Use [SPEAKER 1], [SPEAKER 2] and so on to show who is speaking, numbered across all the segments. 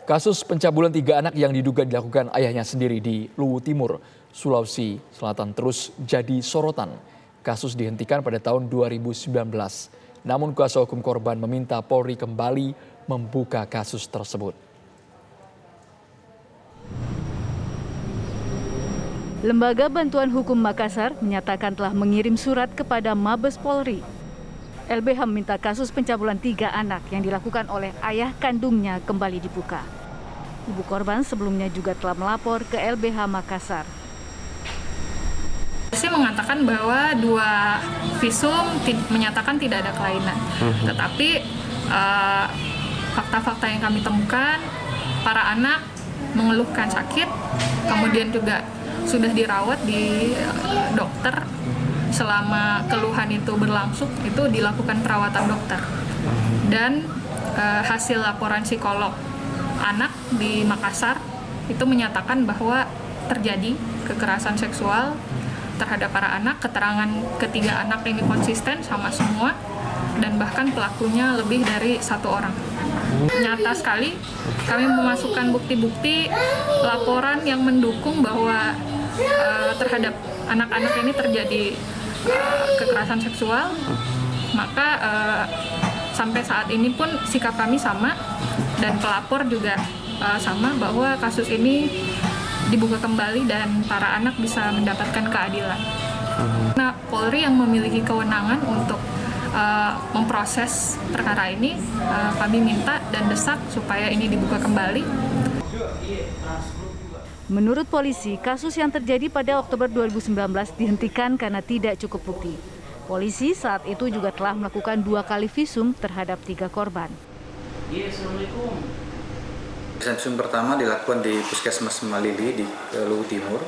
[SPEAKER 1] Kasus pencabulan 3 anak yang diduga dilakukan ayahnya sendiri di Luwu Timur, Sulawesi Selatan terus jadi sorotan. Kasus dihentikan pada tahun 2019. Namun kuasa hukum korban meminta Polri kembali membuka kasus tersebut.
[SPEAKER 2] Lembaga Bantuan Hukum Makassar menyatakan telah mengirim surat kepada Mabes Polri. LBH meminta kasus pencabulan 3 anak yang dilakukan oleh ayah kandungnya kembali dibuka. Ibu korban sebelumnya juga telah melapor ke LBH Makassar.
[SPEAKER 3] Polisi mengatakan bahwa 2 visum menyatakan tidak ada kelainan. Tetapi fakta-fakta yang kami temukan, para anak mengeluhkan sakit, kemudian juga sudah dirawat di dokter. Selama keluhan itu berlangsung, itu dilakukan perawatan dokter. Dan hasil laporan psikolog anak di Makassar itu menyatakan bahwa terjadi kekerasan seksual terhadap para anak. Keterangan ketiga anak ini konsisten sama semua, dan bahkan pelakunya lebih dari 1 orang. Nyata sekali kami memasukkan bukti-bukti laporan yang mendukung bahwa terhadap anak-anak ini terjadi kekerasan seksual. Maka sampai saat ini pun sikap kami sama, dan pelapor juga sama, bahwa kasus ini dibuka kembali dan para anak bisa mendapatkan keadilan. Nah, Polri yang memiliki kewenangan untuk memproses perkara ini, kami minta dan desak supaya ini dibuka kembali.
[SPEAKER 2] Menurut polisi, kasus yang terjadi pada Oktober 2019 dihentikan karena tidak cukup bukti. Polisi saat itu juga telah melakukan 2 kali visum terhadap 3 korban.
[SPEAKER 4] Visum pertama dilakukan di Puskesmas Malili di Luwu Timur.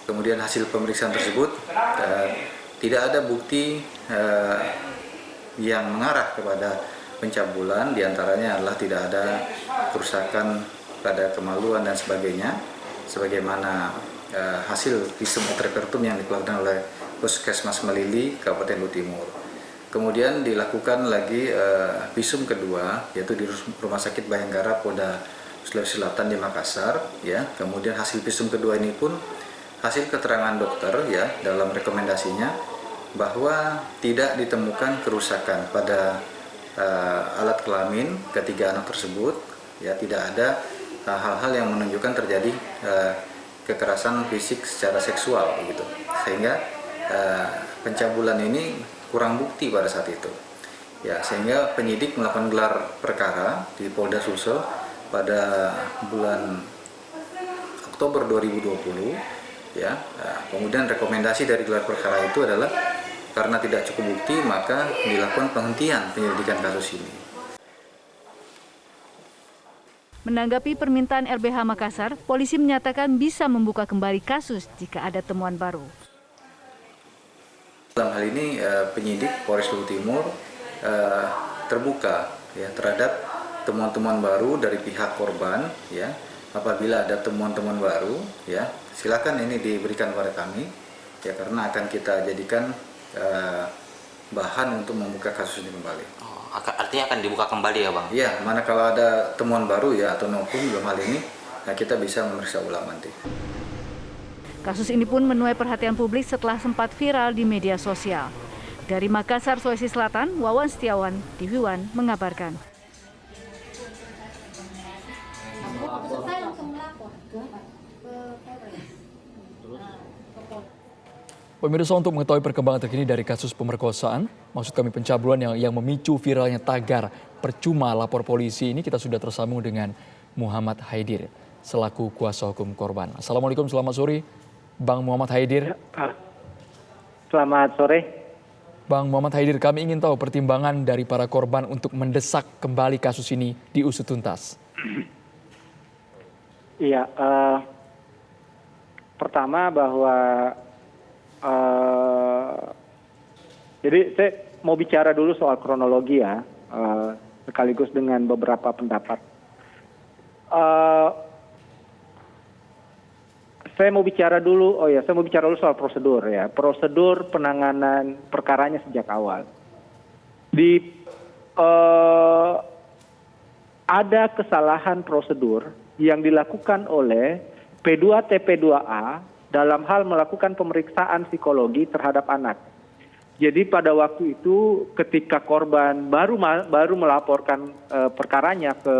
[SPEAKER 4] Kemudian hasil pemeriksaan tersebut tidak ada bukti yang mengarah kepada pencabulan. Diantaranya adalah tidak ada kerusakan pada kemaluan dan sebagainya, sebagaimana hasil visum et repertum yang dikeluarkan oleh Puskesmas Malili, Kabupaten Luwu Timur. Kemudian dilakukan lagi visum kedua, yaitu di Rumah Sakit Bayangkara Polda Sulawesi Selatan di Makassar. Ya, kemudian hasil visum kedua ini pun hasil keterangan dokter ya dalam rekomendasinya bahwa tidak ditemukan kerusakan pada alat kelamin ketiga anak tersebut. Ya, tidak ada hal-hal yang menunjukkan terjadi kekerasan fisik secara seksual begitu, sehingga pencabulan ini kurang bukti pada saat itu. Ya, sehingga penyidik melakukan gelar perkara di Polda Sulsel pada bulan Oktober 2020. Ya, kemudian rekomendasi dari gelar perkara itu adalah karena tidak cukup bukti, maka dilakukan penghentian penyelidikan kasus ini.
[SPEAKER 2] Menanggapi permintaan LBH Makassar, polisi menyatakan bisa membuka kembali kasus jika ada temuan baru.
[SPEAKER 4] Dalam hal ini penyidik Polres Luwu Timur terbuka ya terhadap temuan-temuan baru dari pihak korban. Ya, apabila ada temuan-temuan baru, ya silakan ini diberikan kepada kami. Ya, karena akan kita jadikan bahan untuk membuka kasus ini kembali.
[SPEAKER 5] Artinya akan dibuka kembali ya Bang?
[SPEAKER 4] Iya, mana kalau ada temuan baru ya atau novum dalam hal ini, nah kita bisa memeriksa ulang nanti.
[SPEAKER 2] Kasus ini pun menuai perhatian publik setelah sempat viral di media sosial. Dari Makassar, Sulawesi Selatan, Wawan Setiawan, TV One mengabarkan.
[SPEAKER 1] Pemirsa, untuk mengetahui perkembangan terkini dari kasus pemerkosaan, maksud kami pencabulan yang memicu viralnya tagar percuma lapor polisi ini, kita sudah tersambung dengan Muhammad Haidir selaku kuasa hukum korban. Assalamualaikum, selamat sore Bang Muhammad Haidir.
[SPEAKER 6] Selamat sore.
[SPEAKER 1] Bang Muhammad Haidir, kami ingin tahu pertimbangan dari para korban untuk mendesak kembali kasus ini diusut tuntas.
[SPEAKER 6] Iya, pertama bahwa jadi saya mau bicara dulu soal kronologi ya, sekaligus dengan beberapa pendapat. Saya mau bicara dulu soal prosedur ya, prosedur penanganan perkaranya sejak awal. ada kesalahan prosedur yang dilakukan oleh P2TP2A dalam hal melakukan pemeriksaan psikologi terhadap anak. Jadi pada waktu itu ketika korban baru melaporkan perkaranya ke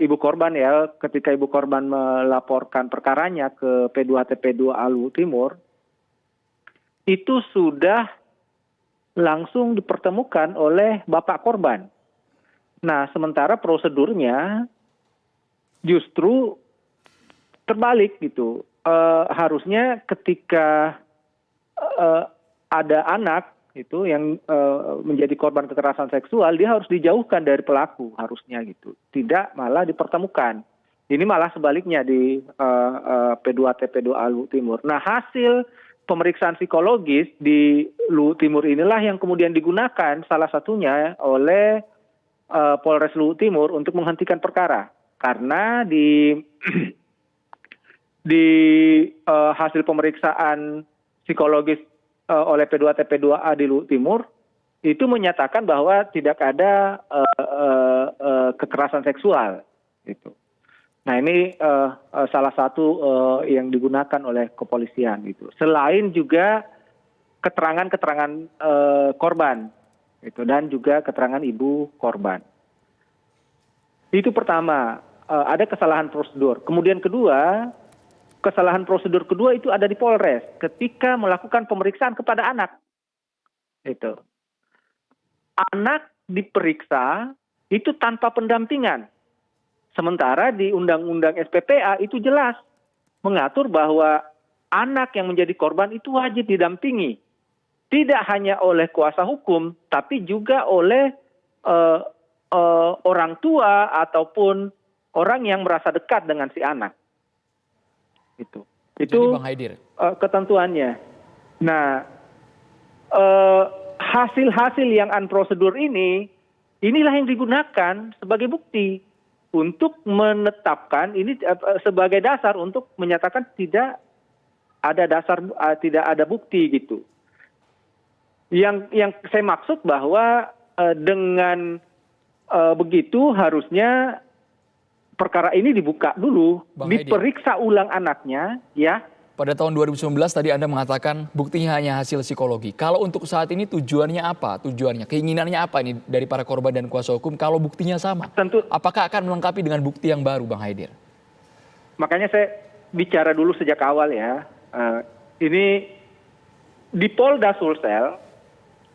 [SPEAKER 6] ibu korban ya, ketika ibu korban melaporkan perkaranya ke P2TP2A Luwu Timur, itu sudah langsung dipertemukan oleh bapak korban. Nah, sementara prosedurnya justru terbalik gitu. Harusnya ketika ada anak itu yang menjadi korban kekerasan seksual, dia harus dijauhkan dari pelaku harusnya gitu. Tidak malah dipertemukan. Ini malah sebaliknya di P2TP2A Luwu Timur. Nah, hasil pemeriksaan psikologis di Luwu Timur inilah yang kemudian digunakan salah satunya oleh Polres Luwu Timur untuk menghentikan perkara. Karena di hasil pemeriksaan psikologis oleh P2TP2A di Luwu Timur itu menyatakan bahwa tidak ada kekerasan seksual gitu. Nah, ini salah satu yang digunakan oleh kepolisian gitu. Selain juga keterangan-keterangan korban gitu, dan juga keterangan ibu korban. Itu pertama, ada kesalahan prosedur. Kemudian kedua, kesalahan prosedur kedua itu ada di Polres ketika melakukan pemeriksaan kepada anak. Itu. Anak diperiksa itu tanpa pendampingan. Sementara di Undang-Undang SPPA itu jelas mengatur bahwa anak yang menjadi korban itu wajib didampingi. Tidak hanya oleh kuasa hukum, tapi juga oleh orang tua ataupun orang yang merasa dekat dengan si anak. Itu
[SPEAKER 1] Bang Haidir,
[SPEAKER 6] ketentuannya. Nah, hasil-hasil yang unprosedur inilah yang digunakan sebagai bukti untuk menetapkan ini sebagai dasar untuk menyatakan tidak ada bukti gitu. Yang saya maksud bahwa dengan begitu harusnya perkara ini dibuka dulu, diperiksa ulang anaknya, ya.
[SPEAKER 1] Pada tahun 2019 tadi Anda mengatakan buktinya hanya hasil psikologi. Kalau untuk saat ini tujuannya apa? Keinginannya apa ini dari para korban dan kuasa hukum kalau buktinya sama?
[SPEAKER 6] Tentu.
[SPEAKER 1] Apakah akan melengkapi dengan bukti yang baru, Bang Haidir?
[SPEAKER 6] Makanya saya bicara dulu sejak awal ya. Ini di Polda Sulsel,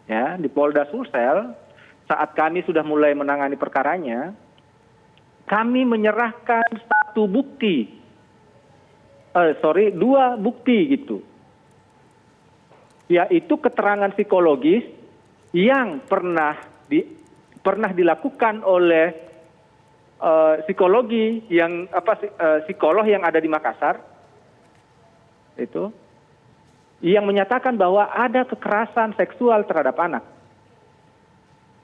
[SPEAKER 6] ya, di Polda Sulsel saat kami sudah mulai menangani perkaranya, kami menyerahkan dua bukti gitu. Yaitu keterangan psikologis yang pernah dilakukan oleh psikolog yang ada di Makassar. Itu yang menyatakan bahwa ada kekerasan seksual terhadap anak.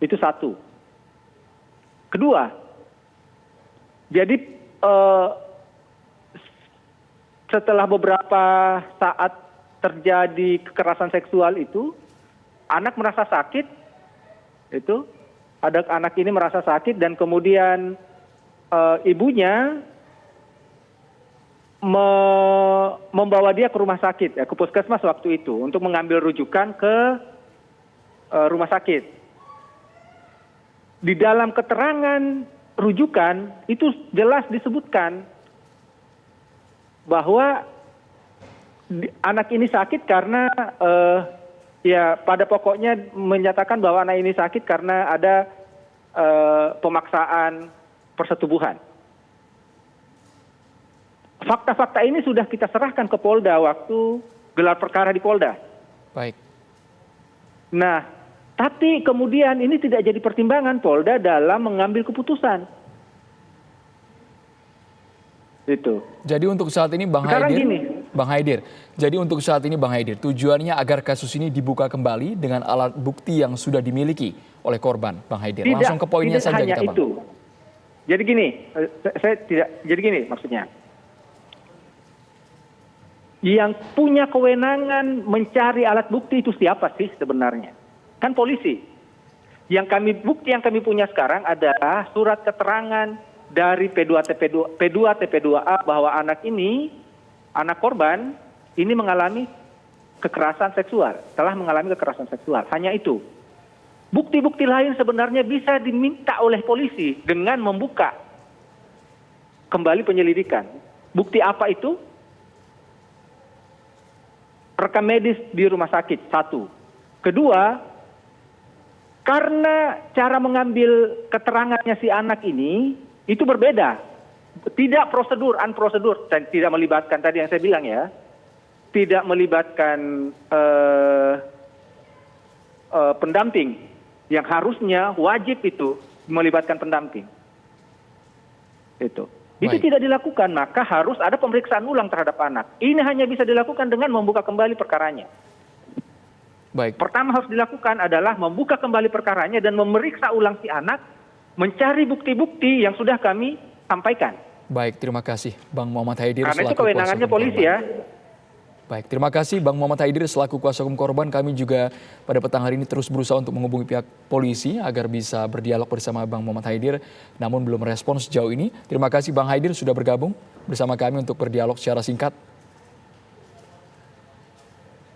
[SPEAKER 6] Itu satu. Kedua, jadi setelah beberapa saat terjadi kekerasan seksual itu, anak merasa sakit, anak ini merasa sakit dan kemudian ibunya membawa dia ke rumah sakit, ke puskesmas waktu itu untuk mengambil rujukan ke rumah sakit. Di dalam keterangan rujukan itu jelas disebutkan bahwa anak ini sakit karena ya pada pokoknya menyatakan bahwa anak ini sakit karena ada pemaksaan persetubuhan. Fakta-fakta ini sudah kita serahkan ke Polda waktu gelar perkara di Polda.
[SPEAKER 1] Baik.
[SPEAKER 6] Nah, tapi kemudian ini tidak jadi pertimbangan Polda dalam mengambil keputusan. Itu.
[SPEAKER 1] Jadi untuk saat ini Bang Haidir, jadi untuk saat ini Bang Haidir, tujuannya agar kasus ini dibuka kembali dengan alat bukti yang sudah dimiliki oleh korban, Bang Haidir. Langsung ke poinnya saja kita, Bang.
[SPEAKER 6] Itu. Jadi gini, maksudnya. Yang punya kewenangan mencari alat bukti itu siapa sih sebenarnya? Kan polisi. Bukti yang kami punya sekarang adalah surat keterangan dari P2TP2A bahwa anak korban ini mengalami kekerasan seksual, telah mengalami kekerasan seksual. Hanya itu. Bukti-bukti lain sebenarnya bisa diminta oleh polisi dengan membuka kembali penyelidikan. Bukti apa itu? Rekam medis di rumah sakit, satu. Kedua, karena cara mengambil keterangannya si anak ini itu berbeda. Tidak unprosedur, dan tidak melibatkan tadi yang saya bilang ya, tidak melibatkan pendamping yang harusnya wajib itu melibatkan pendamping. Itu tidak dilakukan, maka harus ada pemeriksaan ulang terhadap anak. Ini hanya bisa dilakukan dengan membuka kembali perkaranya.
[SPEAKER 1] Baik.
[SPEAKER 6] Pertama harus dilakukan adalah membuka kembali perkaranya dan memeriksa ulang si anak, mencari bukti-bukti yang sudah kami sampaikan.
[SPEAKER 1] Baik, terima kasih Bang Muhammad Haidir.
[SPEAKER 6] Karena itu kewenangannya polisi ya.
[SPEAKER 1] Baik, terima kasih Bang Muhammad Haidir selaku kuasa hukum korban. Kami juga pada petang hari ini terus berusaha untuk menghubungi pihak polisi agar bisa berdialog bersama Bang Muhammad Haidir, namun belum respons sejauh ini. Terima kasih Bang Haidir sudah bergabung bersama kami untuk berdialog secara singkat.